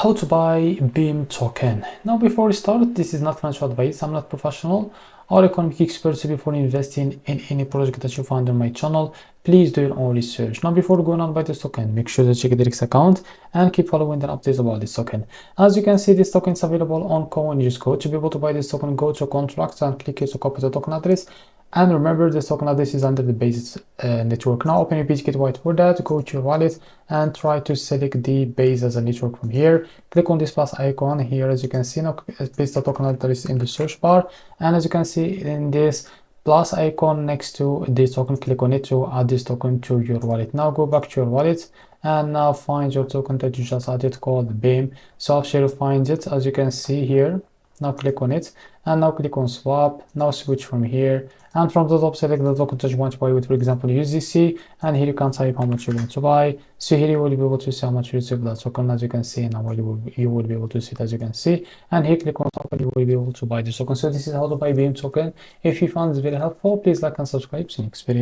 How to buy BIM token. Now before we start, this is not financial advice. I'm not professional or economic expert. Before investing in any project that you find on my channel, please do your own research. Now before going on buy this token, make sure to check the X account and keep following the updates about this token. As you can see, this token is available on CoinGecko. To be able to buy this token, go to contracts and click here to copy the token address. And remember, this token address is under the base network. Now open your page, get white for that, go to your wallet and try to select the base as a network from here. Click on this plus icon here. As you can see, now paste the token address in the search bar, and as you can see in this plus icon next to this token, click on it to add this token to your wallet. Now go back to your wallet and now find your token that you just added called BIM. So after you find it, as you can see here, now click on it and now click on swap. Now switch from here, and from the top select the token that you want to buy with, for example USDC, and here you can type how much you want to buy. So here you will be able to see how much you receive that token. As you can see now, you will be able to see it, as you can see, and here click on top and you will be able to buy this token. So this is how to buy BIM token. If you found this very helpful, please like and subscribe. See you next video.